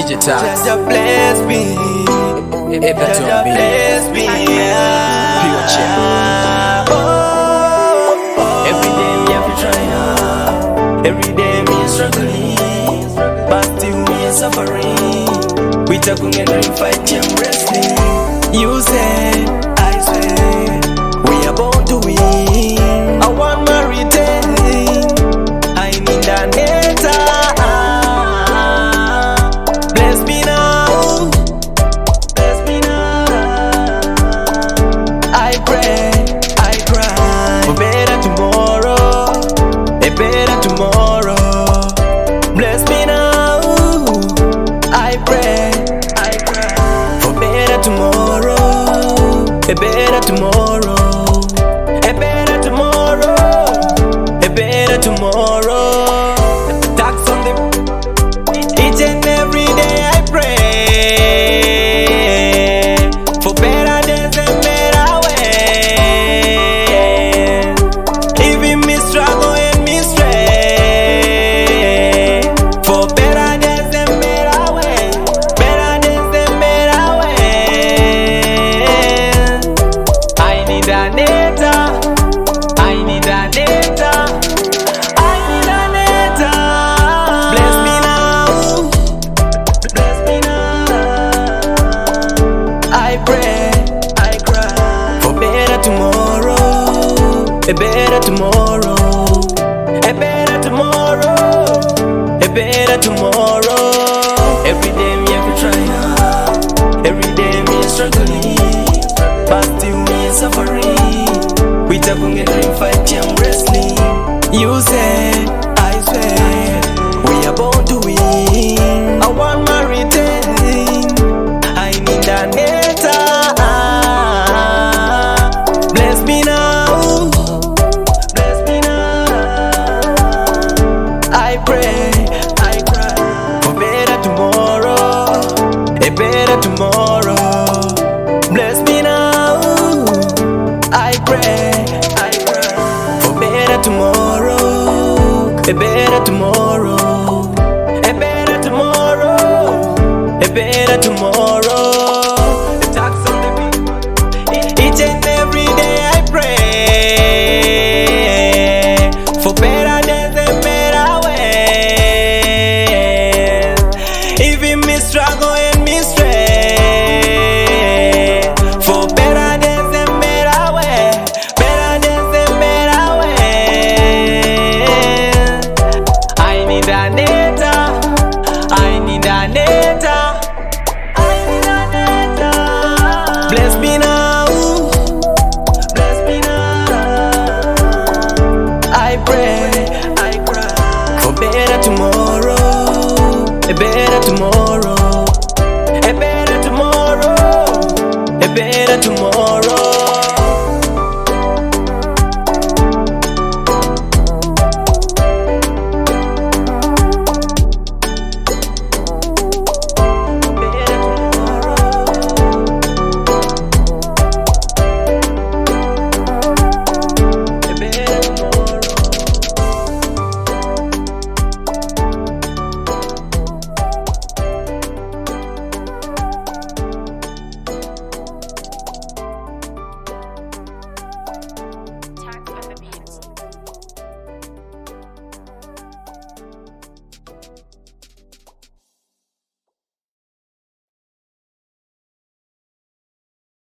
DJ Tarks. Just bless me. Etherton Bless me. Pure check. Every day me have to try hard. Every day me is struggling, but still me is suffering. We talking and we fight and wrestling. You say, I say, we are born to win. I want my retain. I need a neta. Bless me now. Bless me now. I pray, I cry for better tomorrow. A better tomorrow. Bless me now. I pray, I cry for better tomorrow. A better tomorrow. A better tomorrow. A better tomorrow. Tax on them. Each and every day I pray for better days and better ways. Even me struggle and me stray for better days and better ways. Better days and better ways. I need a neta. I need a neta. I need a neta. Bless me now. Bless me now. I pray, I cry for better tomorrow. A better tomorrow. A better tomorrow. A better tomorrow. Every day me have to try hard. Every day me is struggling, but still me is suffering. We talking and we fight and wrestling. You say, I say, we are born to win. I want my retain. I need a neta. Bless me now. Bless me now. I pray, I cry for better tomorrow. A better tomorrow. Bless me now. I pray, I cry for better tomorrow. A better tomorrow. A better tomorrow. A better tomorrow. The tax on the beat. Each and every day I pray for better days and better ways. Even me struggle and me stray for better days and better ways. Better days and better ways. I need a neta. I need a neta. I need a neta. Bless me now. Bless me now. I pray, I cry for better tomorrow. A better tomorrow. A better tomorrow. A better tomorrow.